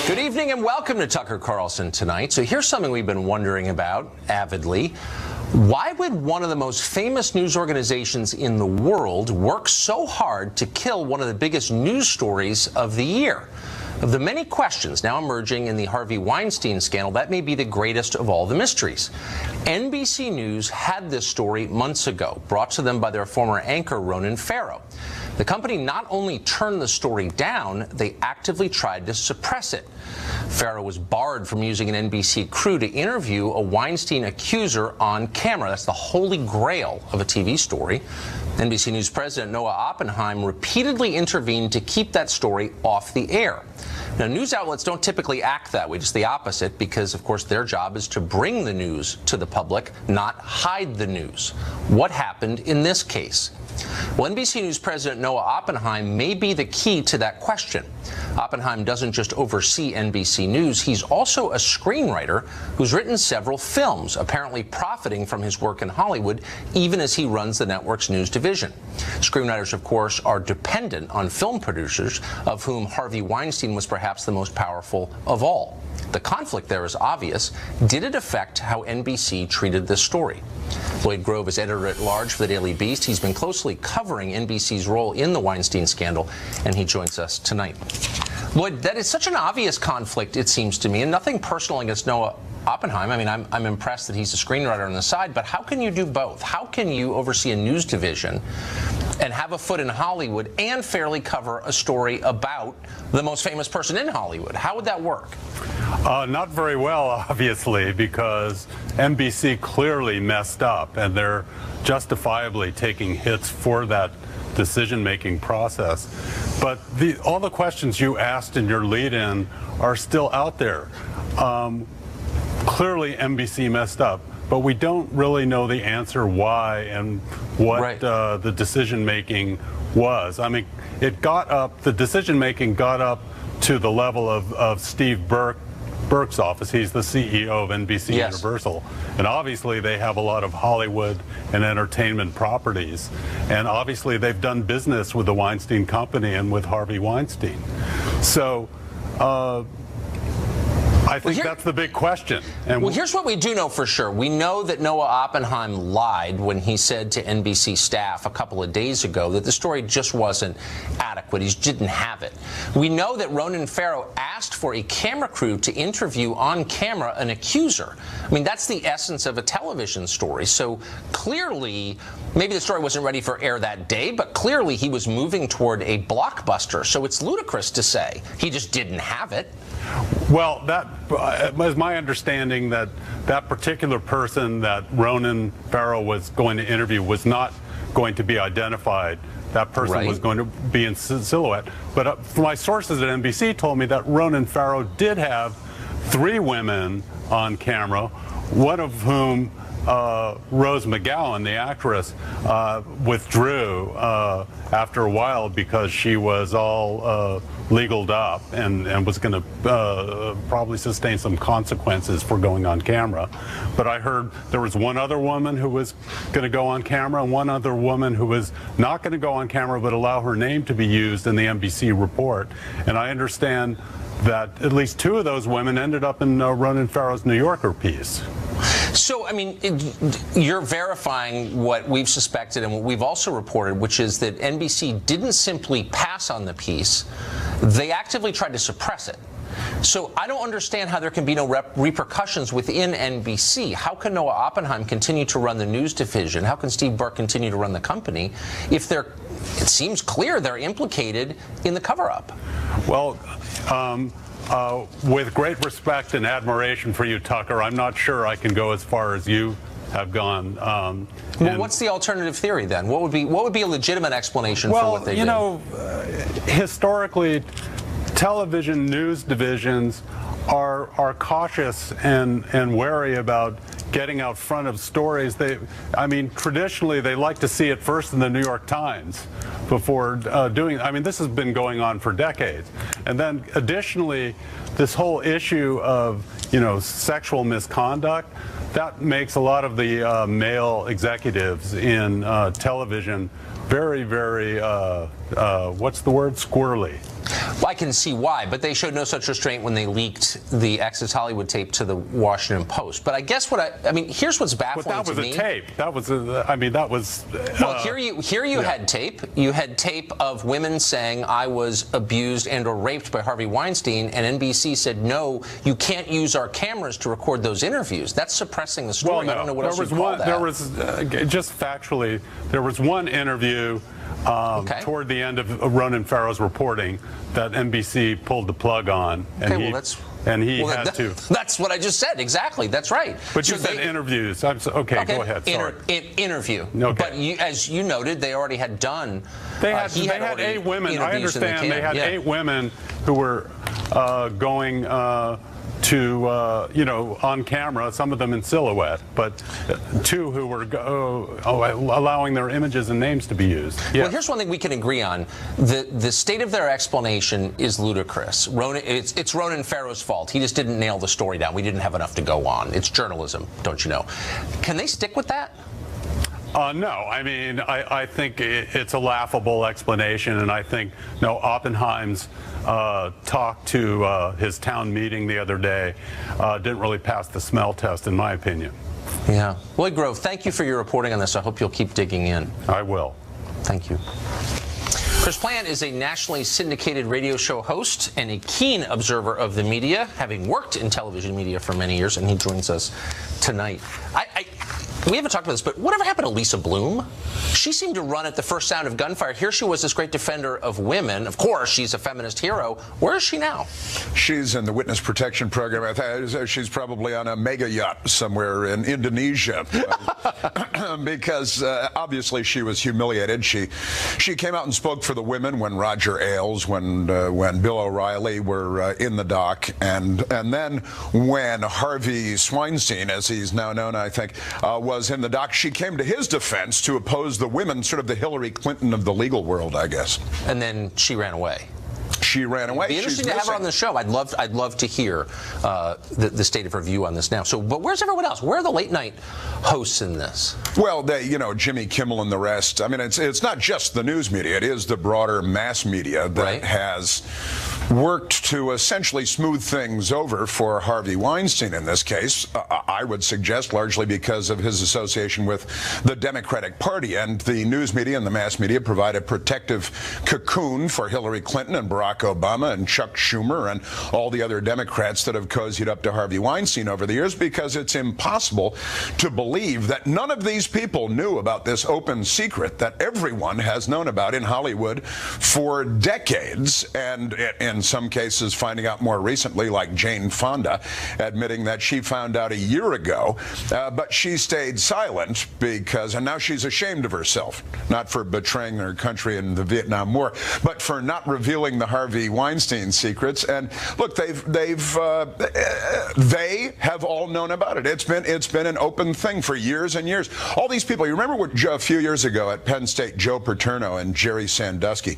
Good evening and welcome to Tucker Carlson Tonight. So here's something we've been wondering about avidly. Why would one of the most famous news organizations in the world work so hard to kill one of the biggest news stories of the year? Of the many questions now emerging in the Harvey Weinstein scandal, that may be the greatest of all the mysteries. NBC News had this story months ago, brought to them by their former anchor, Ronan Farrow. The company not only turned the story down, they actively tried to suppress it. Farrow was barred from using an NBC crew to interview a Weinstein accuser on camera. That's the holy grail of a TV story. NBC News President Noah Oppenheim repeatedly intervened to keep that story off the air. Now, news outlets don't typically act that way, just the opposite, because, of course, their job is to bring the news to the public, not hide the news. What happened in this case? Well, NBC News President Noah Oppenheim may be the key to that question. Oppenheim doesn't just oversee NBC News, he's also a screenwriter who's written several films, apparently profiting from his work in Hollywood, even as he runs the network's news division. Screenwriters, of course, are dependent on film producers, of whom Harvey Weinstein was perhaps the most powerful of all. The conflict there is obvious. Did it affect how NBC treated this story? Lloyd Grove is editor-at-large for the Daily Beast. He's been closely covering NBC's role in the Weinstein scandal, and he joins us tonight. Lloyd, that is such an obvious conflict, it seems to me, and nothing personal against Noah Oppenheim. I mean, I'm impressed that he's a screenwriter on the side, but how can you do both? How can you oversee a news division and have a foot in Hollywood and fairly cover a story about the most famous person in Hollywood? How would that work? Not very well, obviously, because NBC clearly messed up, and they're justifiably taking hits for that decision-making process. But all the questions you asked in your lead-in are still out there. Clearly, NBC messed up, but we don't really know the answer why and what the decision-making was. I mean, the decision-making got up to the level of Steve Burke's office. He's the CEO of NBC Universal, and obviously they have a lot of Hollywood and entertainment properties, and obviously they've done business with the Weinstein Company and with Harvey Weinstein. So I think that's the big question. And well, here's what we do know for sure. We know that Noah Oppenheim lied when he said to NBC staff a couple of days ago that the story just wasn't adequate. He didn't have it. We know that Ronan Farrow asked for a camera crew to interview on camera an accuser. I mean, that's the essence of a television story. So clearly, maybe the story wasn't ready for air that day, but clearly he was moving toward a blockbuster. So it's ludicrous to say he just didn't have it. Well, that was my understanding, that that particular person that Ronan Farrow was going to interview was not going to be identified. That person was going to be in silhouette. But my sources at NBC told me that Ronan Farrow did have 3 women on camera, one of whom, Rose McGowan, the actress, withdrew after a while because she was all legaled up and was going to probably sustain some consequences for going on camera. But I heard there was one other woman who was going to go on camera and one other woman who was not going to go on camera but allow her name to be used in the NBC report. And I understand that at least 2 of those women ended up in Ronan Farrow's New Yorker piece. So, I mean, you're verifying what we've suspected and what we've also reported, which is that NBC didn't simply pass on the piece. They actively tried to suppress it. So I don't understand how there can be no repercussions within NBC. How can Noah Oppenheim continue to run the news division? How can Steve Burke continue to run the company if it seems clear they're implicated in the cover-up? Well, with great respect and admiration for you, Tucker, I'm not sure I can go as far as you have gone. Well, what's the alternative theory then? What would be a legitimate explanation for what they did? Well, you know, historically, television news divisions are cautious and wary about getting out front of stories. I mean, traditionally, they like to see it first in the New York Times before doing it. I mean, this has been going on for decades. And then additionally, this whole issue of, sexual misconduct, that makes a lot of the male executives in television very, very, what's the word, squirrely. Well, I can see why, but they showed no such restraint when they leaked the Access Hollywood tape to the Washington Post. But I guess I mean, here's what's baffling but that was to me. a tape. That was I mean, that was. Well, here you had tape. You had tape of women saying I was abused and or raped by Harvey Weinstein, and NBC said no, you can't use our cameras to record those interviews. That's suppressing the story. Well, no. I don't know what else you call that. There was just factually, there was one interview. Toward the end of Ronan Farrow's reporting that NBC pulled the plug on, and he had to. That's what I just said. Exactly. That's right. But you said interviews. Okay, go ahead. Sorry. Interview. Okay. But as you noted, they already had done. They had 8 women. I understand they had 8 women who were going to on camera, some of them in silhouette, but 2 who were allowing their images and names to be used. Yeah. Well, here's one thing we can agree on: the state of their explanation is ludicrous. It's Ronan Farrow's fault. He just didn't nail the story down. We didn't have enough to go on. It's journalism, don't you know? Can they stick with that? No, I mean, I think it's a laughable explanation, and I think Oppenheim's talk to his town meeting the other day didn't really pass the smell test, in my opinion. Yeah. Lloyd Grove, thank you for your reporting on this. I hope you'll keep digging in. I will. Thank you. Chris Plante is a nationally syndicated radio show host and a keen observer of the media, having worked in television media for many years, and he joins us tonight. We haven't talked about this, but whatever happened to Lisa Bloom? She seemed to run at the first sound of gunfire. Here she was, this great defender of women. Of course, she's a feminist hero. Where is she now? She's in the witness protection program. I think she's probably on a mega yacht somewhere in Indonesia, because obviously she was humiliated. She came out and spoke for the women when Roger Ailes, when Bill O'Reilly were in the dock, and then when Harvey Weinstein, as he's now known, I think, was in the dock, she came to his defense to oppose the women, sort of the Hillary Clinton of the legal world, I guess. And then she ran away. She ran away. It'd be interesting to have her on the show. I'd love to hear the state of her view on this now. So, but where's everyone else? Where are the late night hosts in this? Well, Jimmy Kimmel and the rest. I mean, it's not just the news media. It is the broader mass media that has worked to essentially smooth things over for Harvey Weinstein in this case. I would suggest largely because of his association with the Democratic Party, and the news media and the mass media provide a protective cocoon for Hillary Clinton and Barack Obama and Chuck Schumer and all the other Democrats that have cozied up to Harvey Weinstein over the years, because it's impossible to believe that none of these people knew about this open secret that everyone has known about in Hollywood for decades, and in some cases finding out more recently, like Jane Fonda admitting that she found out a year ago, but she stayed silent and now she's ashamed of herself, not for betraying her country in the Vietnam War, but for not revealing the Harvey Weinstein secrets. And look, they have all known about it. It's been an open thing for years and years. All these people, you remember what a few years ago at Penn State, Joe Paterno and Jerry Sandusky,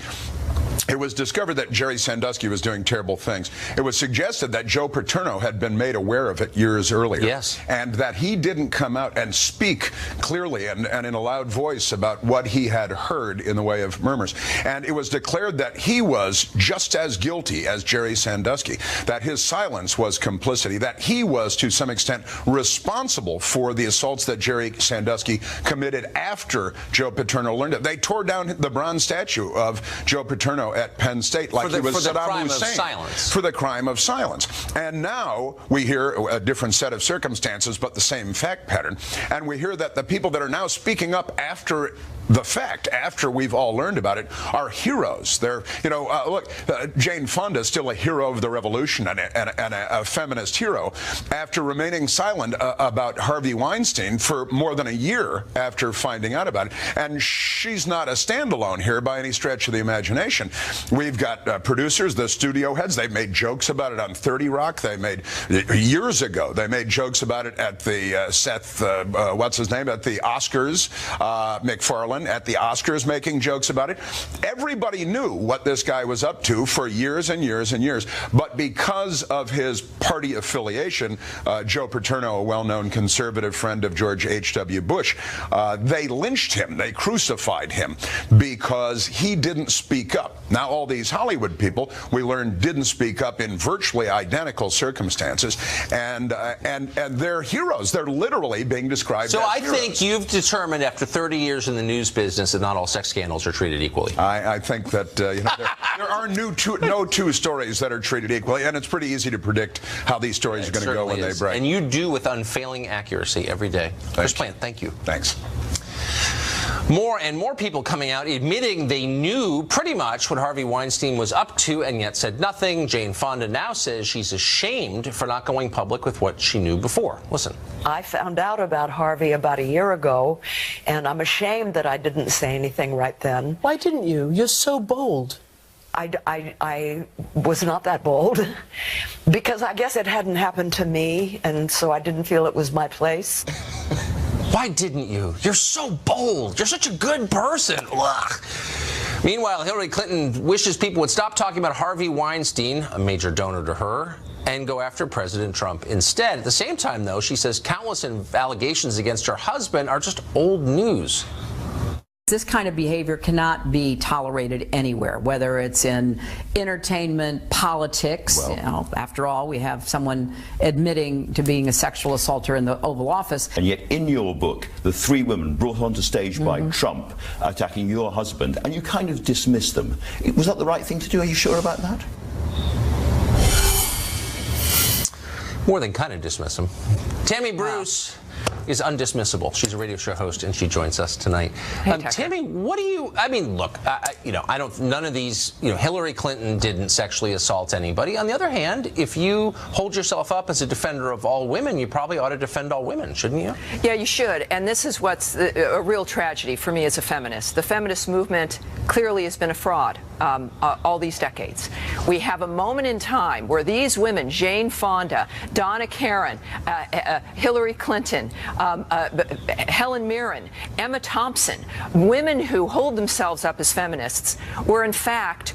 it was discovered that Jerry Sandusky was doing terrible things. It was suggested that Joe Paterno had been made aware of it years earlier. Yes. And that he didn't come out and speak clearly and in a loud voice about what he had heard in the way of murmurs. And it was declared that he was just as guilty as Jerry Sandusky, that his silence was complicity, that he was to some extent responsible for the assaults that Jerry Sandusky committed after Joe Paterno learned it. They tore down the bronze statue of Joe Paterno at Penn State like he was Saddam Hussein. For the crime of silence. And now we hear a different set of circumstances, but the same fact pattern. And we hear that the people that are now speaking up after the fact, after we've all learned about it, are heroes. They're, look, Jane Fonda is still a hero of the revolution and a feminist hero after remaining silent about Harvey Weinstein for more than a year after finding out about it. And she's not a standalone here by any stretch of the imagination. We've got producers, the studio heads. They've made jokes about it on 30 Rock. They made, years ago, they made jokes about it at the at the Oscars. McFarlane Cohen at the Oscars making jokes about it. Everybody knew what this guy was up to for years and years and years. But because of his party affiliation, Joe Paterno, a well-known conservative friend of George H.W. Bush, they lynched him. They crucified him because he didn't speak up. Now, all these Hollywood people, we learned, didn't speak up in virtually identical circumstances, and they're heroes. They're literally being described so as I heroes. think you've determined after 30 years in the news business that not all sex scandals are treated equally. I think that there are no two stories that are treated equally, and it's pretty easy to predict how these stories are going to go when they break. And you do with unfailing accuracy every day. Chris Plant, thank you. Thanks. More and more people coming out admitting they knew pretty much what Harvey Weinstein was up to and yet said nothing. Jane Fonda now says she's ashamed for not going public with what she knew before. Listen. I found out about Harvey about a year ago, and I'm ashamed that I didn't say anything right then. Why didn't you? You're so bold. I was not that bold because I guess it hadn't happened to me, and so I didn't feel it was my place. Why didn't you? You're so bold. You're such a good person. Ugh. Meanwhile, Hillary Clinton wishes people would stop talking about Harvey Weinstein, a major donor to her, and go after President Trump instead. At the same time, though, she says countless allegations against her husband are just old news. This kind of behavior cannot be tolerated anywhere, whether it's in entertainment, politics. Well, you know, after all, we have someone admitting to being a sexual assaulter in the Oval Office. And yet in your book, the three women brought onto stage by Trump attacking your husband, and you kind of dismissed them. Was that the right thing to do? Are you sure about that? More than kind of dismiss him. Tammy Bruce is undismissible. She's a radio show host, and she joins us tonight. Hey, Tammy, what do you? I mean, look, I don't. None of these. Hillary Clinton didn't sexually assault anybody. On the other hand, if you hold yourself up as a defender of all women, you probably ought to defend all women, shouldn't you? Yeah, you should. And this is what's a real tragedy for me as a feminist. The feminist movement clearly has been a fraud all these decades. We have a moment in time where these women, Jane Fonda, Donna Karan, Hillary Clinton, Helen Mirren, Emma Thompson, women who hold themselves up as feminists, were in fact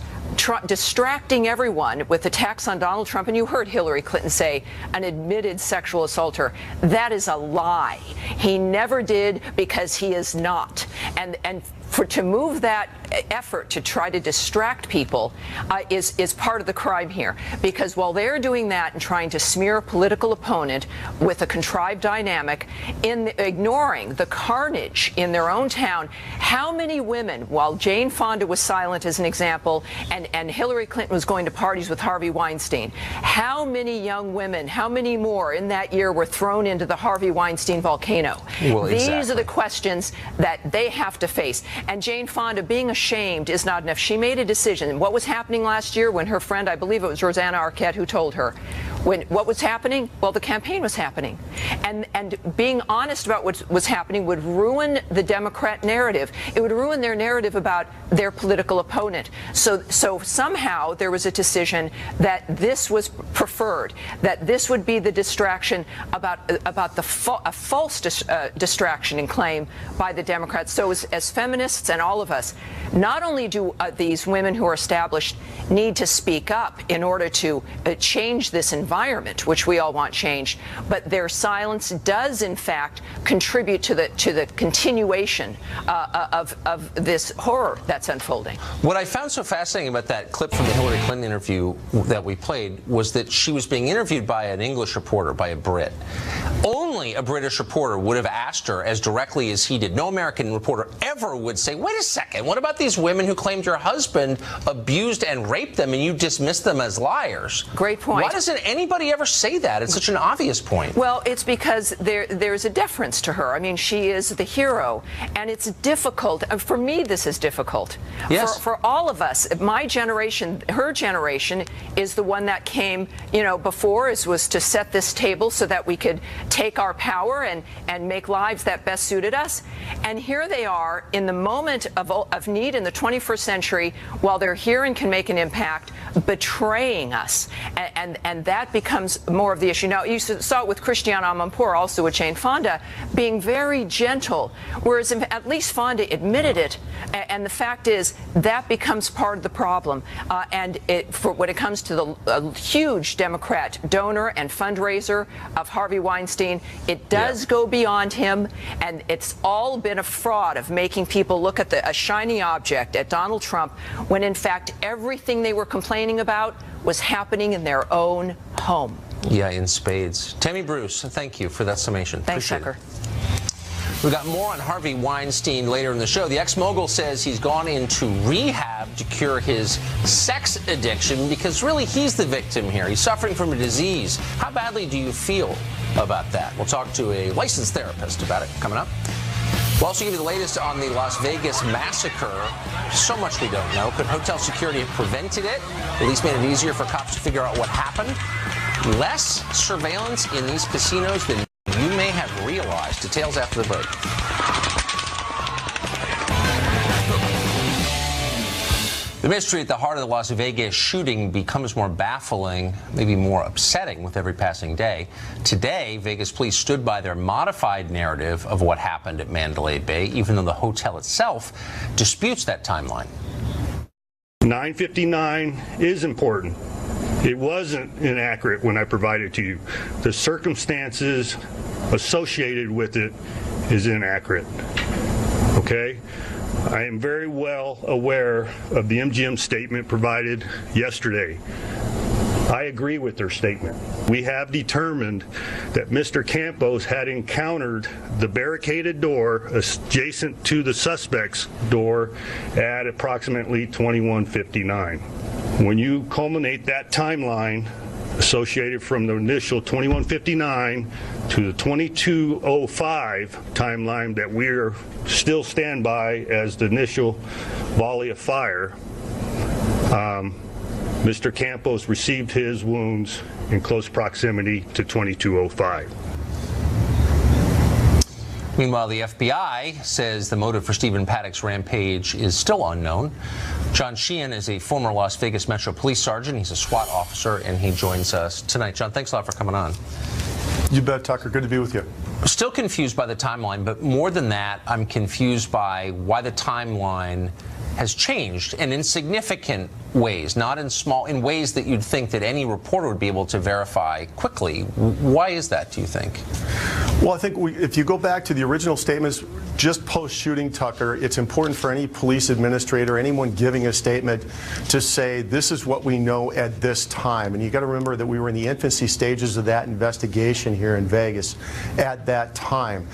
distracting everyone with attacks on Donald Trump. And you heard Hillary Clinton say an admitted sexual assaulter. That is a lie. He never did, because he is not. And to move that effort to try to distract people is part of the crime here, because while they're doing that and trying to smear a political opponent with a contrived dynamic, in ignoring the carnage in their own town, how many women, while Jane Fonda was silent as an example, and Hillary Clinton was going to parties with Harvey Weinstein, how many young women, how many more in that year were thrown into the Harvey Weinstein volcano? Well, These are the questions that they have to face. And Jane Fonda being ashamed is not enough. She made a decision. What was happening last year when her friend, I believe it was Rosanna Arquette, who told her, what was happening? Well, the campaign was happening. And being honest about what was happening would ruin the Democrat narrative. It would ruin their narrative about their political opponent. So somehow there was a decision that this was preferred, that this would be the distraction about a false distraction and claim by the Democrats. So as feminists and all of us, not only do these women who are established need to speak up in order to change this environment, which we all want changed, but their silence does in fact contribute to the continuation of this horror that's unfolding. What I found so fascinating about that clip from the Hillary Clinton interview that we played was that she was being interviewed by an English reporter, by a Brit. Only a British reporter would have asked her as directly as he did. No American reporter ever would say, wait a second, what about these women who claimed your husband abused and raped them and you dismissed them as liars? Great point. Why doesn't anybody ever say that? It's such an obvious point. Well, it's because there's a deference to her. I mean, she is the hero, and it's difficult. For me, this is difficult. Yes. For all of us, my generation, her generation, is the one that came, before, was to set this table so that we could take our power and make lives that best suited us. And here they are in the moment of need in the 21st century, while they're here and can make an impact, betraying us, and that becomes more of the issue. Now, you saw it with Christiane Amanpour, also with Jane Fonda, being very gentle, whereas at least Fonda admitted it, and the fact is that becomes part of the problem. And when it comes to the huge Democrat donor and fundraiser of Harvey Weinstein, it does go beyond him, and it's all been a fraud of making people look at a shiny object, at Donald Trump, when in fact everything they were complaining about was happening in their own home. Yeah, in spades. Tammy Bruce, thank you for that summation. Thanks, Tucker. We've got more on Harvey Weinstein later in the show. The ex-mogul says he's gone into rehab to cure his sex addiction because really he's the victim here. He's suffering from a disease. How badly do you feel about that? We'll talk to a licensed therapist about it coming up. We'll also give you the latest on the Las Vegas massacre. So much we don't know. Could hotel security have prevented it? At least made it easier for cops to figure out what happened? Less surveillance in these casinos than you may have realized. Details after the break. The mystery at the heart of the Las Vegas shooting becomes more baffling, maybe more upsetting with every passing day. Today, Vegas police stood by their modified narrative of what happened at Mandalay Bay, even though the hotel itself disputes that timeline. 9:59 is important. It wasn't inaccurate when I provided it to you. The circumstances associated with it is inaccurate. Okay? I am very well aware of the MGM statement provided yesterday. I agree with their statement. We have determined that Mr. Campos had encountered the barricaded door adjacent to the suspect's door at approximately 21:59. When you culminate that timeline associated from the initial 21:59 to the 22:05 timeline that we're still stand by as the initial volley of fire, Mr. Campos received his wounds in close proximity to 22:05. Meanwhile, the FBI says the motive for Stephen Paddock's rampage is still unknown. John Sheehan is a former Las Vegas Metro Police Sergeant. He's a SWAT officer, and he joins us tonight. John, thanks a lot for coming on. You bet, Tucker. Good to be with you. Still confused by the timeline, but more than that, I'm confused by why the timeline has changed, and in significant ways, not in ways that you'd think that any reporter would be able to verify quickly. Why is that, do you think? Well, I think if you go back to the original statements just post-shooting, Tucker, it's important for any police administrator, anyone giving a statement, to say this is what we know at this time. And you got to remember that we were in the infancy stages of that investigation here in Vegas at that time.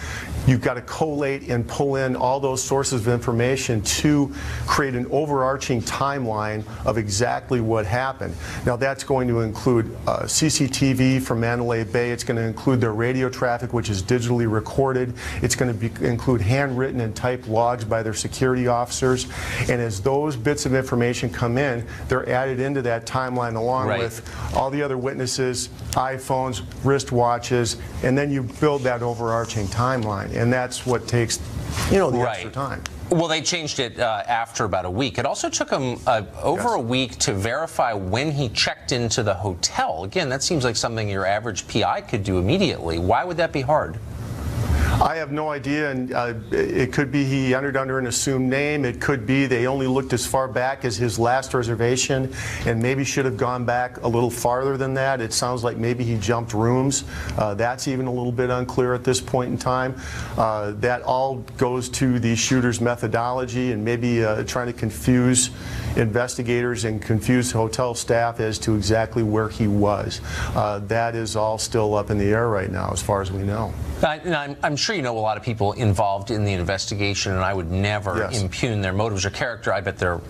You've got to collate and pull in all those sources of information to create an overarching timeline of exactly what happened. Now, that's going to include CCTV from Mandalay Bay. It's going to include their radio traffic, which is digitally recorded. It's going to include handwritten and typed logs by their security officers. And as those bits of information come in, they're added into that timeline along with all the other witnesses, iPhones, wristwatches, and then you build that overarching timeline. And that's what takes, the extra time. Well, they changed it after about a week. It also took them over a week to verify when he checked into the hotel. Again, that seems like something your average PI could do immediately. Why would that be hard? I have no idea, and it could be he entered under an assumed name. It could be they only looked as far back as his last reservation and maybe should have gone back a little farther than that. It sounds like maybe he jumped rooms. That's even a little bit unclear at this point in time. That all goes to the shooter's methodology and maybe trying to confuse investigators and confuse hotel staff as to exactly where he was. That is all still up in the air right now as far as we know. I'm sure you know a lot of people involved in the investigation, and I would never impugn their motives or character. I bet they're,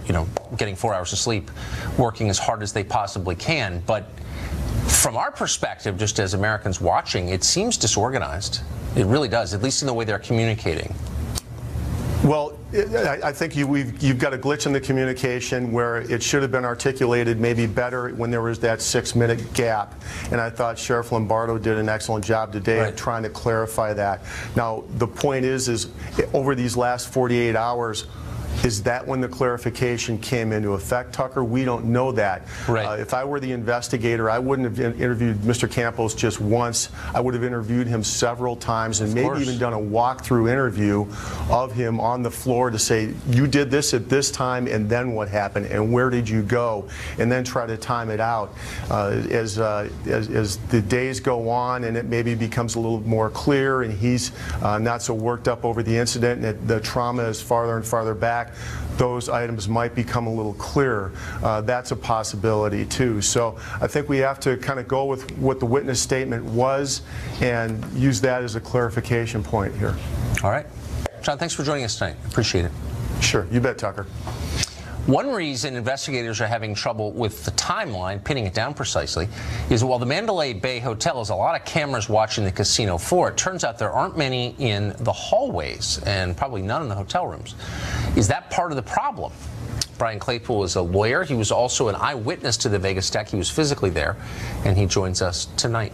getting 4 hours of sleep, working as hard as they possibly can. But from our perspective, just as Americans watching, it seems disorganized. It really does, at least in the way they're communicating. Well, I think you've got a glitch in the communication where it should have been articulated maybe better when there was that 6-minute gap. And I thought Sheriff Lombardo did an excellent job today at trying to clarify that. Now, the point is over these last 48 hours, Is that when the clarification came into effect, Tucker? We don't know that. Right. If I were the investigator, I wouldn't have interviewed Mr. Campos just once. I would have interviewed him several times and maybe even done a walkthrough interview of him on the floor to say, you did this at this time, and then what happened, and where did you go, and then try to time it out. As the days go on and it maybe becomes a little more clear and he's not so worked up over the incident and the trauma is farther and farther back, those items might become a little clearer. That's a possibility too. So I think we have to kind of go with what the witness statement was and use that as a clarification point here. All right. John, thanks for joining us tonight. Appreciate it. Sure. You bet, Tucker. One reason investigators are having trouble with the timeline, pinning it down precisely, is while the Mandalay Bay Hotel has a lot of cameras watching the casino floor, it turns out there aren't many in the hallways and probably none in the hotel rooms. Is that part of the problem? Brian Claypool is a lawyer. He was also an eyewitness to the Vegas attack. He was physically there, and he joins us tonight.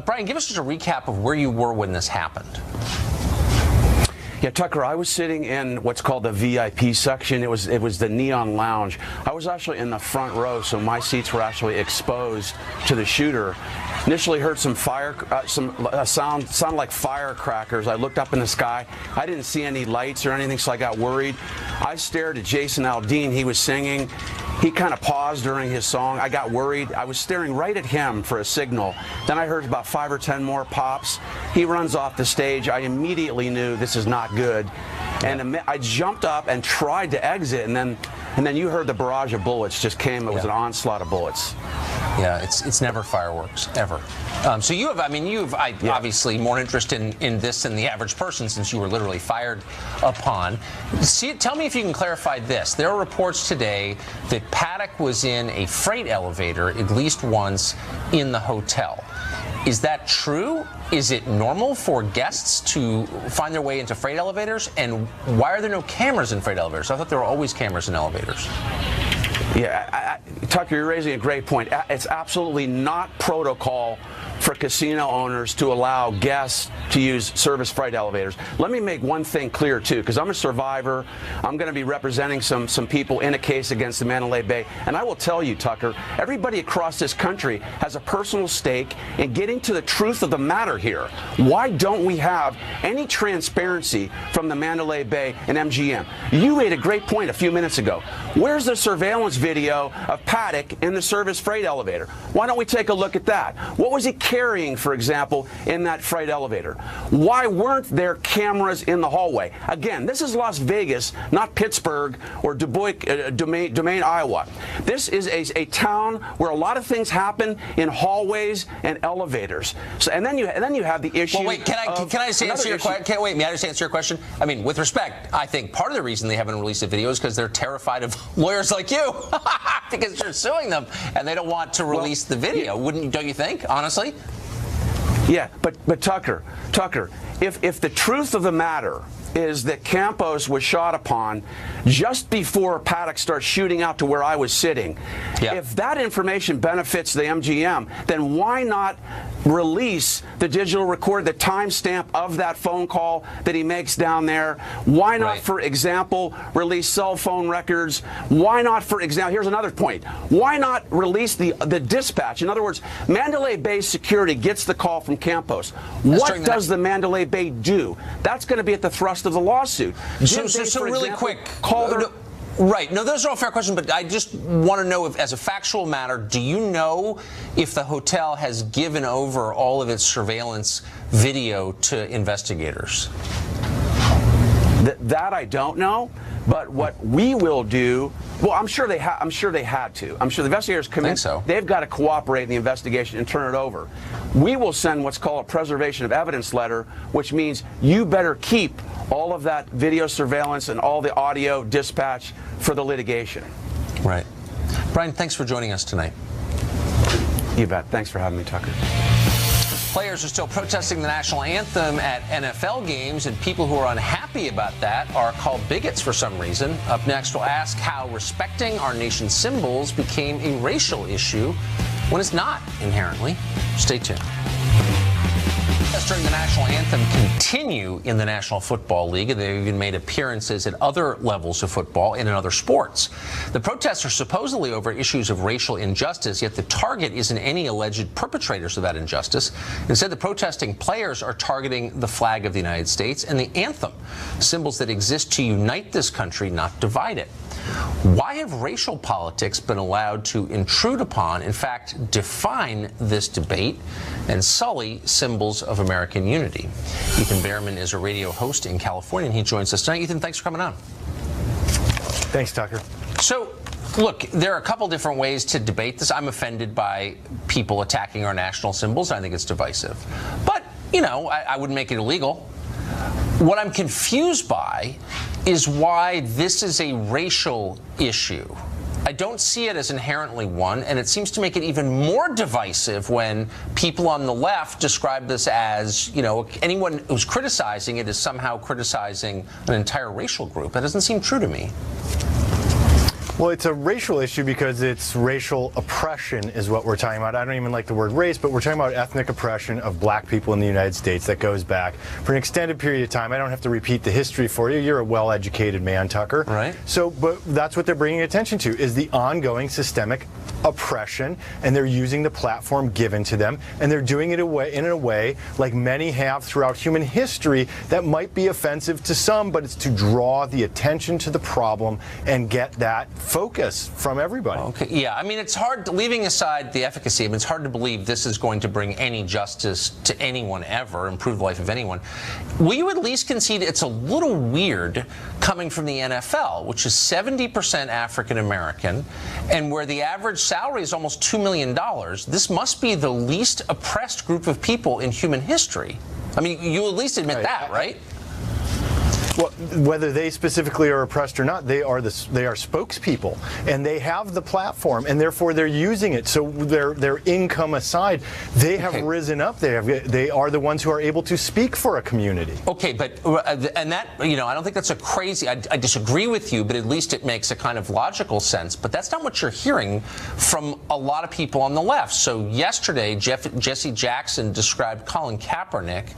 Brian, give us just a recap of where you were when this happened. Yeah, Tucker, I was sitting in what's called the VIP section. It was the Neon Lounge. I was actually in the front row, so my seats were actually exposed to the shooter. Initially heard some sound like firecrackers. I looked up in the sky. I didn't see any lights or anything, so I got worried. I stared at Jason Aldean. He was singing. He kind of paused during his song. I got worried. I was staring right at him for a signal. Then I heard about 5 or 10 more pops. He runs off the stage. I immediately knew this is not good. And I jumped up and tried to exit, and then you heard the barrage of bullets just came. It was an onslaught of bullets. Yeah, it's never fireworks, ever. So you have, obviously more interest in this than the average person, since you were literally fired upon. Tell me if you can clarify this. There are reports today that Paddock was in a freight elevator at least once in the hotel. Is that true? Is it normal for guests to find their way into freight elevators? And why are there no cameras in freight elevators? I thought there were always cameras in elevators. Yeah, Tucker, you're raising a great point. It's absolutely not protocol for casino owners to allow guests to use service freight elevators. Let me make one thing clear, too, because I'm a survivor. I'm going to be representing some people in a case against the Mandalay Bay. And I will tell you, Tucker, everybody across this country has a personal stake in getting to the truth of the matter here. Why don't we have any transparency from the Mandalay Bay and MGM? You made a great point a few minutes ago. Where's the surveillance video of Paddock in the service freight elevator? Why don't we take a look at that? What was he carrying, for example, in that freight elevator? Why weren't there cameras in the hallway? Again, this is Las Vegas, not Pittsburgh or Domain, Iowa. This is a town where a lot of things happen in hallways and elevators. So, and then you have the issue. Well, wait, can I just answer your question? May I just answer your question? I mean, with respect, I think part of the reason they haven't released the video is because they're terrified of lawyers like you, because you're suing them and they don't want to release the video. Don't you think? Honestly. Yeah, but Tucker, if the truth of the matter is that Campos was shot upon just before Paddock starts shooting out to where I was sitting, if that information benefits the MGM, then why not release the digital record, the timestamp of that phone call that he makes down there? Why not, for example, release cell phone records? Why not, for example, here's another point. Why not release the dispatch? In other words, Mandalay Bay security gets the call from Campos. What does the Mandalay Bay do? That's going to be at the thrust of the lawsuit. So really quick, call their... Right. No, those are all fair questions, but I just want to know, if, as a factual matter, do you know if the hotel has given over all of its surveillance video to investigators? That I don't know. But what we will do, well, I'm sure they had to. I'm sure the investigators come in. They've got to cooperate in the investigation and turn it over. We will send what's called a preservation of evidence letter, which means you better keep all of that video surveillance and all the audio dispatch for the litigation. Right. Brian, thanks for joining us tonight. You bet. Thanks for having me, Tucker. Players are still protesting the national anthem at NFL games, and people who are unhappy about that are called bigots for some reason. Up next, we'll ask how respecting our nation's symbols became a racial issue when it's not inherently. Stay tuned. Protests during the national anthem continue in the National Football League, and they've even made appearances at other levels of football and in other sports. The protests are supposedly over issues of racial injustice, yet the target isn't any alleged perpetrators of that injustice. Instead, the protesting players are targeting the flag of the United States and the anthem, symbols that exist to unite this country, not divide it. Why have racial politics been allowed to intrude upon, in fact, define this debate and sully symbols of American unity? Ethan Behrman is a radio host in California, and he joins us tonight. Ethan, thanks for coming on. Thanks, Tucker. So, look, there are a couple different ways to debate this. I'm offended by people attacking our national symbols. I think it's divisive. But, you know, I wouldn't make it illegal. What I'm confused by is why this is a racial issue. I don't see it as inherently one, and it seems to make it even more divisive when people on the left describe this as, you know, anyone who's criticizing it is somehow criticizing an entire racial group. That doesn't seem true to me. Well, it's a racial issue because it's racial oppression is what we're talking about. I don't even like the word race, but we're talking about ethnic oppression of black people in the United States that goes back for an extended period of time. I don't have to repeat the history for you. You're a well-educated man, Tucker. Right. So, but that's what they're bringing attention to, is the ongoing systemic oppression, and they're using the platform given to them, and they're doing it in a way like many have throughout human history that might be offensive to some, but it's to draw the attention to the problem and get that focus from everybody. Okay, yeah, I mean, it's hard, leaving aside the efficacy, I mean, it's hard to believe this is going to bring any justice to anyone ever, improve the life of anyone. Will you at least concede it's a little weird coming from the NFL, which is 70% African American, and where the average salary is almost $2 million? This must be the least oppressed group of people in human history. I mean, you at least admit that, right? Well, whether they specifically are oppressed or not, they are spokespeople, and they have the platform, and therefore they're using it. So their income aside, they have risen up. They are the ones who are able to speak for a community. Okay, but and that, you know, I don't think that's a crazy. I disagree with you, but at least it makes a kind of logical sense. But that's not what you're hearing from a lot of people on the left. So yesterday, Jesse Jackson described Colin Kaepernick,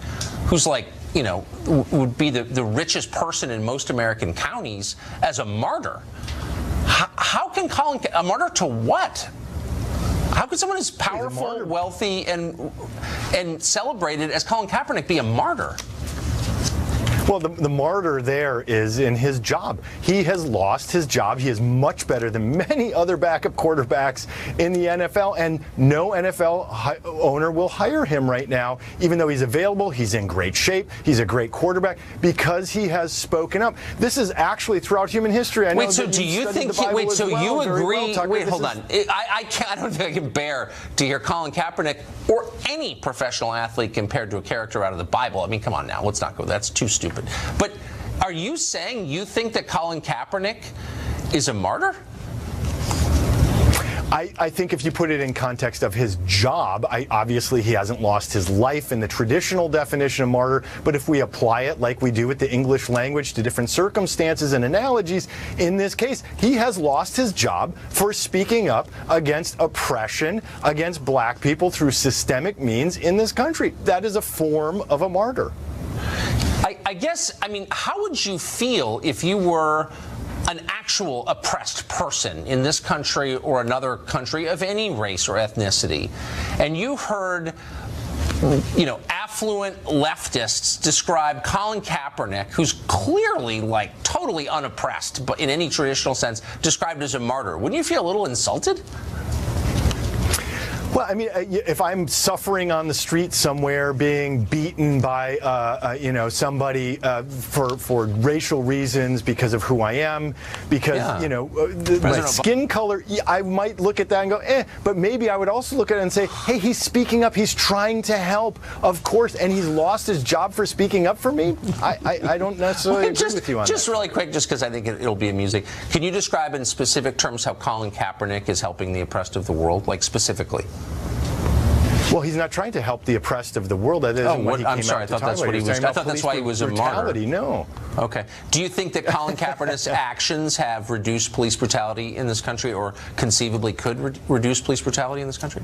who's like, you know, would be the richest person in most American counties, as a martyr. How can a martyr to what? How could someone as powerful, wealthy, and celebrated as Colin Kaepernick be a martyr? Well, the martyr there is in his job. He has lost his job. He is much better than many other backup quarterbacks in the NFL, and no NFL owner will hire him right now, even though he's available. He's in great shape. He's a great quarterback because he has spoken up. This is actually throughout human history. I know. Wait, so do you think? Wait, so you agree? Wait, hold on. I don't think I can bear to hear Colin Kaepernick or any professional athlete compared to a character out of the Bible. I mean, come on now. Let's not go. That's too stupid. But are you saying you think that Colin Kaepernick is a martyr? I think if you put it in context of his job, obviously he hasn't lost his life in the traditional definition of martyr, but if we apply it like we do with the English language to different circumstances and analogies, in this case, he has lost his job for speaking up against oppression against black people through systemic means in this country. That is a form of a martyr. I guess, I mean, how would you feel if you were an actual oppressed person in this country or another country of any race or ethnicity, and you heard, you know, affluent leftists describe Colin Kaepernick, who's clearly like totally unoppressed, but in any traditional sense, described as a martyr? Wouldn't you feel a little insulted? Well, I mean, if I'm suffering on the street somewhere, being beaten by, you know, somebody for racial reasons because of who I am, because, you know, my skin color, I might look at that and go, but maybe I would also look at it and say, hey, he's speaking up. He's trying to help, of course, and he's lost his job for speaking up for me. I don't necessarily agree with you on that. Just really quick, just because I think it'll be amusing. Can you describe in specific terms how Colin Kaepernick is helping the oppressed of the world, like specifically? Well, he's not trying to help the oppressed of the world. That isn't what he came I'm sorry, I thought that's what he was. I thought that's why he was a martyr. No. Okay. Do you think that Colin Kaepernick's actions have reduced police brutality in this country, or conceivably could reduce police brutality in this country?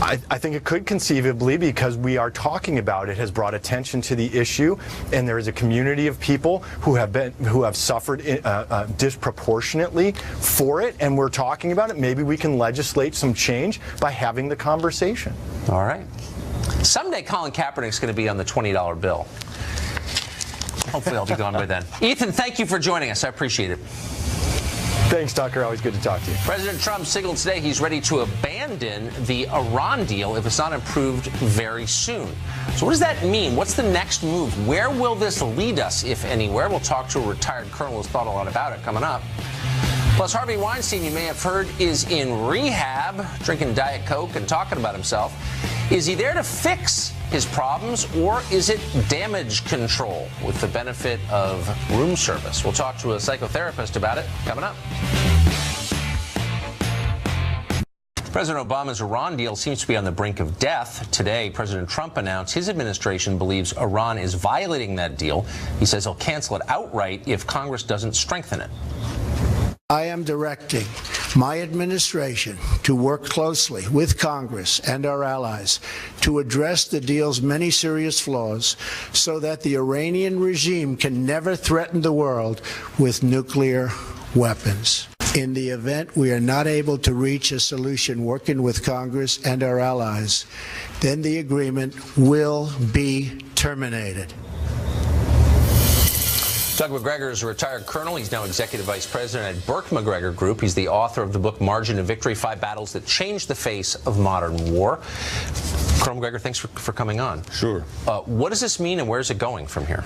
I think it could conceivably, because we are talking about it, has brought attention to the issue, and there is a community of people who have suffered disproportionately for it, and we're talking about it. Maybe we can legislate some change by having the conversation. All right. Someday Colin Kaepernick's going to be on the $20 bill. Hopefully I'll be gone by then. Ethan, thank you for joining us. I appreciate it. Thanks, Tucker. Always good to talk to you. President Trump signaled today he's ready to abandon the Iran deal if it's not improved very soon. So what does that mean? What's the next move? Where will this lead us, if anywhere? We'll talk to a retired colonel who's thought a lot about it coming up. Plus, Harvey Weinstein, you may have heard, is in rehab, drinking Diet Coke and talking about himself. Is he there to fix his problems, or is it damage control with the benefit of room service? We'll talk to a psychotherapist about it coming up. President Obama's Iran deal seems to be on the brink of death. Today, President Trump announced his administration believes Iran is violating that deal. He says he'll cancel it outright if Congress doesn't strengthen it. I am directing my administration to work closely with Congress and our allies to address the deal's many serious flaws so that the Iranian regime can never threaten the world with nuclear weapons. In the event we are not able to reach a solution working with Congress and our allies, then the agreement will be terminated. Doug McGregor is a retired colonel. He's now executive vice president at Burke McGregor Group. He's the author of the book Margin of Victory: 5 Battles That Changed the Face of Modern War. Colonel McGregor, thanks for coming on. Sure. What does this mean, and where's it going from here?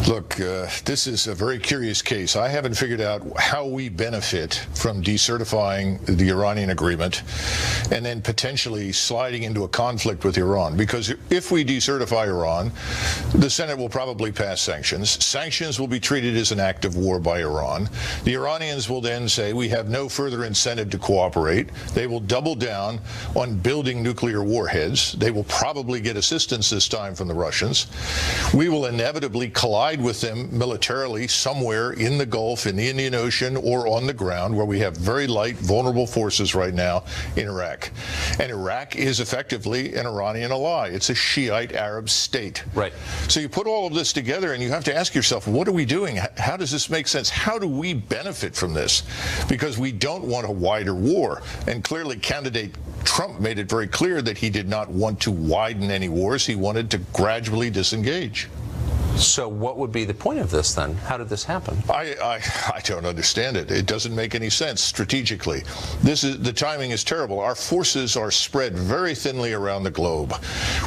Look, this is a very curious case. I haven't figured out how we benefit from decertifying the Iranian agreement and then potentially sliding into a conflict with Iran. Because if we decertify Iran, the Senate will probably pass sanctions. Sanctions will be treated as an act of war by Iran. The Iranians will then say we have no further incentive to cooperate. They will double down on building nuclear warheads. They will probably get assistance this time from the Russians. We will inevitably collide with them militarily somewhere in the Gulf, in the Indian Ocean, or on the ground, where we have very light, vulnerable forces right now in Iraq. And Iraq is effectively an Iranian ally. It's a Shiite Arab state. Right. So you put all of this together and you have to ask yourself, what are we doing? How does this make sense? How do we benefit from this? Because we don't want a wider war. And clearly candidate Trump made it very clear that he did not want to widen any wars. He wanted to gradually disengage. So what would be the point of this then? How did this happen? I don't understand it. It doesn't make any sense strategically. The timing is terrible. Our forces are spread very thinly around the globe.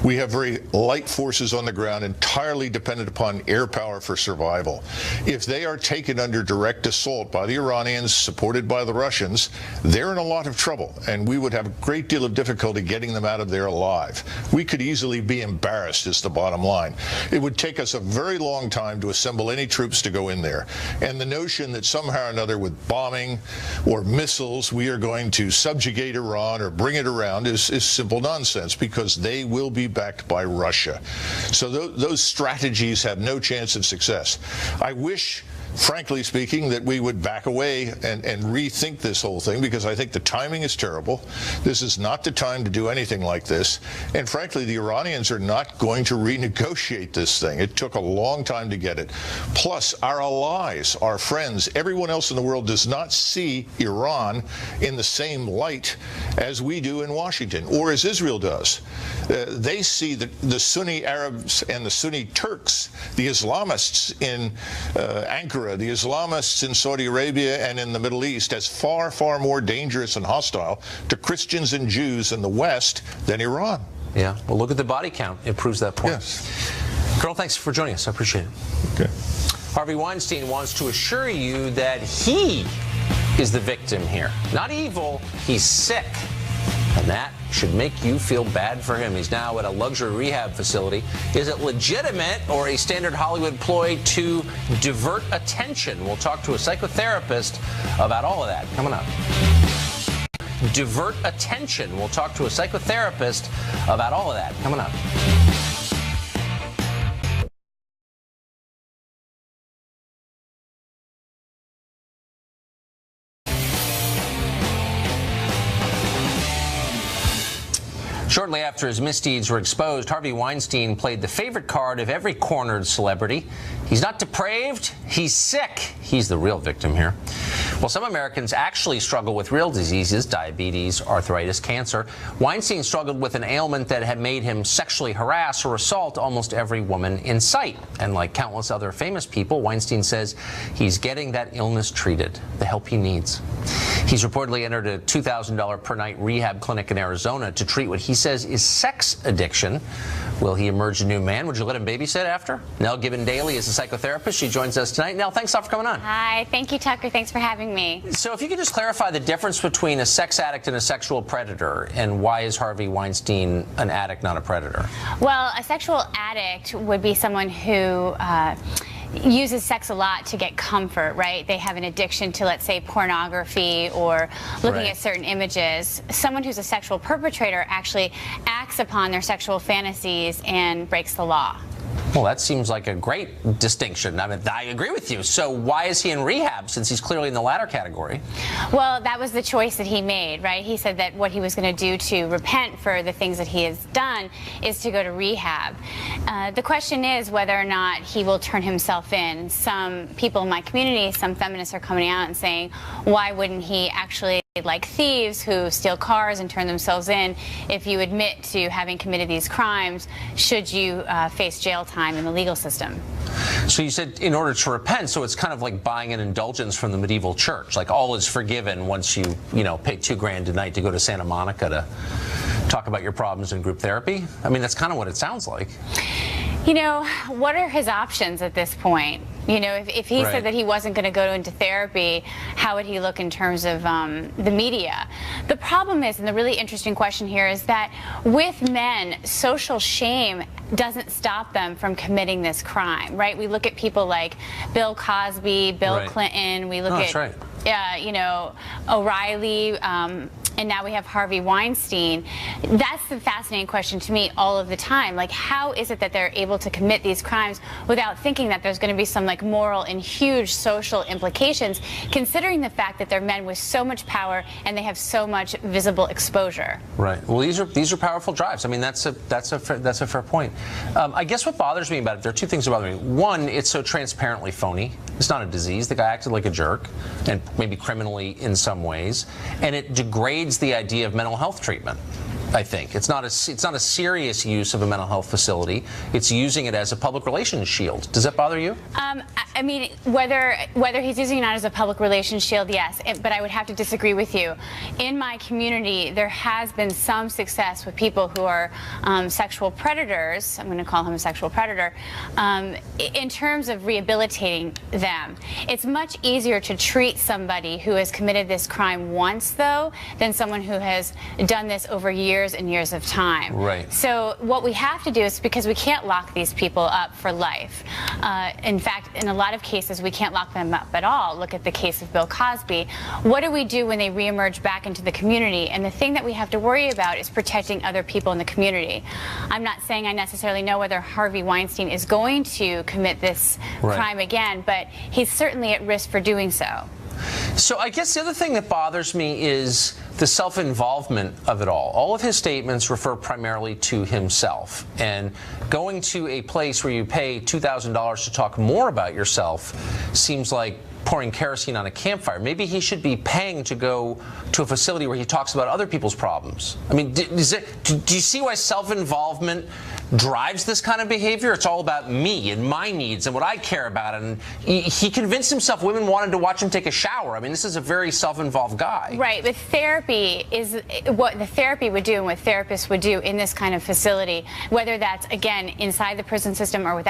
We have very light forces on the ground, entirely dependent upon air power for survival. If they are taken under direct assault by the Iranians, supported by the Russians, they're in a lot of trouble, and we would have a great deal of difficulty getting them out of there alive. We could easily be embarrassed, is the bottom line. It would take us a very long time to assemble any troops to go in there. And the notion that somehow or another with bombing or missiles we are going to subjugate Iran or bring it around is simple nonsense, because they will be backed by Russia. So those strategies have no chance of success. I wish, frankly speaking, that we would back away and rethink this whole thing, because I think the timing is terrible. This is not the time to do anything like this. And frankly, the Iranians are not going to renegotiate this thing. It took a long time to get it. Plus, our allies, our friends, everyone else in the world does not see Iran in the same light as we do in Washington, or as Israel does. They see the Sunni Arabs and the Sunni Turks, the Islamists in Ankara, the Islamists in Saudi Arabia and in the Middle East, as far, far more dangerous and hostile to Christians and Jews in the West than Iran. Yeah, well, look at the body count. It proves that point. Yes. Colonel, thanks for joining us. I appreciate it. Okay. Harvey Weinstein wants to assure you that he is the victim here. Not evil, he's sick. And that should make you feel bad for him. He's now at a luxury rehab facility. Is it legitimate or a standard Hollywood ploy to divert attention? We'll talk to a psychotherapist about all of that coming up. Divert attention. We'll talk to a psychotherapist about all of that coming up. Shortly after his misdeeds were exposed, Harvey Weinstein played the favorite card of every cornered celebrity. He's not depraved, he's sick. He's the real victim here. Well, some Americans actually struggle with real diseases, diabetes, arthritis, cancer. Weinstein struggled with an ailment that had made him sexually harass or assault almost every woman in sight. And like countless other famous people, Weinstein says he's getting that illness treated, the help he needs. He's reportedly entered a $2,000 per night rehab clinic in Arizona to treat what he says is sex addiction. Will he emerge a new man? Would you let him babysit after? Nell Gibbon-Daly is a psychotherapist. She joins us tonight. Nell, thanks a lot for coming on. Hi, thank you, Tucker. Thanks for having me. So if you could just clarify the difference between a sex addict and a sexual predator, and why is Harvey Weinstein an addict, not a predator? Well, a sexual addict would be someone who uses sex a lot to get comfort, right? They have an addiction to, let's say, pornography or looking at certain images. Someone who's a sexual perpetrator actually acts upon their sexual fantasies and breaks the law. Well, that seems like a great distinction. I mean, I agree with you. So why is he in rehab, since he's clearly in the latter category? Well, that was the choice that he made, right? He said that what he was going to do to repent for the things that he has done is to go to rehab. The question is whether or not he will turn himself in. Some people in my community, some feminists are coming out and saying, why wouldn't he actually, like thieves who steal cars and turn themselves in, if you admit to having committed these crimes, should you face jail time in the legal system? So you said in order to repent, so it's kind of like buying an indulgence from the medieval church, like all is forgiven once you pay $2 grand a night to go to Santa Monica to talk about your problems in group therapy. I mean, that's kind of what it sounds like. You know, what are his options at this point? You know, if he said that he wasn't going to go into therapy, how would he look in terms of the media? The problem is, and the really interesting question here is that with men, social shame doesn't stop them from committing this crime, right? We look at people like Bill Cosby, Bill Clinton, we look at, you know, O'Reilly, and now we have Harvey Weinstein. That's the fascinating question to me all of the time. Like, how is it that they're able to commit these crimes without thinking that there's going to be some like moral and huge social implications, considering the fact that they're men with so much power and they have so much visible exposure? Right. Well, these are powerful drives. I mean, that's a fair point. I guess what bothers me about it, there are two things that bother me. One, it's so transparently phony. It's not a disease. The guy acted like a jerk, and maybe criminally in some ways, and it degrades the idea of mental health treatment. I think it's not a serious use of a mental health facility. It's using it as a public relations shield. Does that bother you? I mean, whether he's using it as a public relations shield, yes. But I would have to disagree with you. In my community, there has been some success with people who are sexual predators. I'm going to call him a sexual predator. In terms of rehabilitating them, it's much easier to treat somebody who has committed this crime once, though, than someone who has done this over years and years of time. Right. So what we have to do is, because we can't lock these people up for life. In fact, in a lot of cases, we can't lock them up at all. Look at the case of Bill Cosby. What do we do when they reemerge back into the community? And the thing that we have to worry about is protecting other people in the community. I'm not saying I necessarily know whether Harvey Weinstein is going to commit this crime again, but he's certainly at risk for doing so. So I guess the other thing that bothers me is the self-involvement of it all. All of his statements refer primarily to himself. And going to a place where you pay $2,000 to talk more about yourself seems like pouring kerosene on a campfire. Maybe he should be paying to go to a facility where he talks about other people's problems. I mean, do you see why self-involvement drives this kind of behavior? It's all about me and my needs and what I care about. And he convinced himself women wanted to watch him take a shower. I mean, this is a very self-involved guy. Right, but therapy is what the therapy would do and what therapists would do in this kind of facility, whether that's, again, inside the prison system or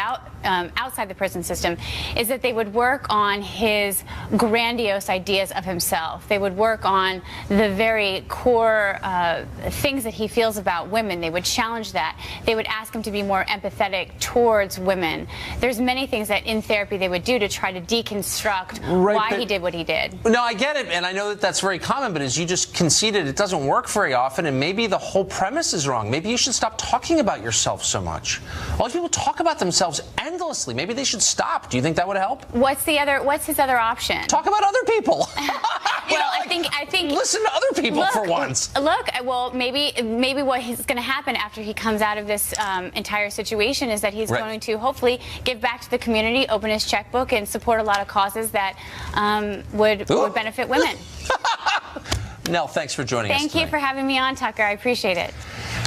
outside the prison system, is that they would work on his grandiose ideas of himself. They would work on the very core things that he feels about women. They would challenge that. They would ask him to be more empathetic towards women. There's many things that in therapy they would do to try to deconstruct why he did what he did. No, I get it, and I know that that's very common, but as you just conceded, it doesn't work very often, and maybe the whole premise is wrong. Maybe you should stop talking about yourself so much. A lot of people talk about themselves endlessly. Maybe they should stop. Do you think that would help? What's his other option? Talk about other people. Well, I think. Listen to other people for once. Look, well, maybe what is going to happen after he comes out of this entire situation is that he's going to hopefully give back to the community, open his checkbook, and support a lot of causes that would benefit women. Nell, thanks for joining us Thank you for having me on, Tucker. I appreciate it.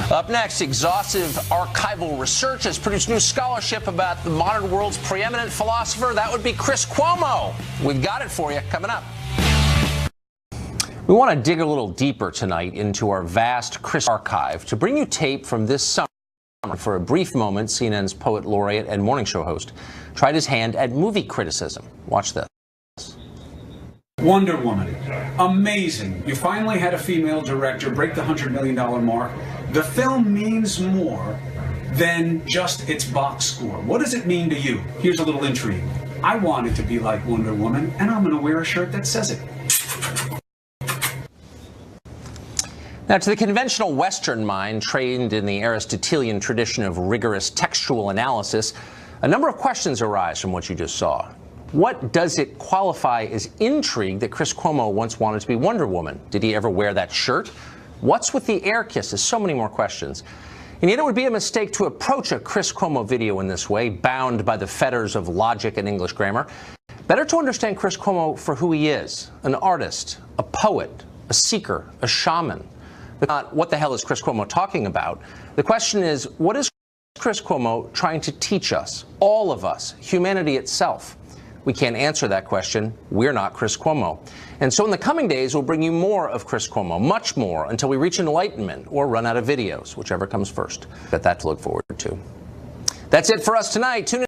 Up next, exhaustive archival research has produced new scholarship about the modern world's preeminent philosopher. That would be Chris Cuomo. We've got it for you coming up. We want to dig a little deeper tonight into our vast Chris archive to bring you tape from this summer. For a brief moment, CNN's poet laureate and morning show host tried his hand at movie criticism. Watch this. Wonder Woman, amazing. You finally had a female director break the $100 million mark. The film means more than just its box score. What does it mean to you? Here's a little intrigue. I want it to be like Wonder Woman, and I'm going to wear a shirt that says it. Now, to the conventional Western mind, trained in the Aristotelian tradition of rigorous textual analysis, a number of questions arise from what you just saw. What does it qualify as intrigue that Chris Cuomo once wanted to be Wonder Woman? Did he ever wear that shirt? What's with the air kisses? So many more questions. And yet it would be a mistake to approach a Chris Cuomo video in this way, bound by the fetters of logic and English grammar. Better to understand Chris Cuomo for who he is, an artist, a poet, a seeker, a shaman. Not what the hell is Chris Cuomo talking about? The question is, what is Chris Cuomo trying to teach us, all of us, humanity itself? We can't answer that question. We're not Chris Cuomo. And so in the coming days, we'll bring you more of Chris Cuomo, much more, until we reach enlightenment or run out of videos, whichever comes first. Got that to look forward to. That's it for us tonight. Tune in.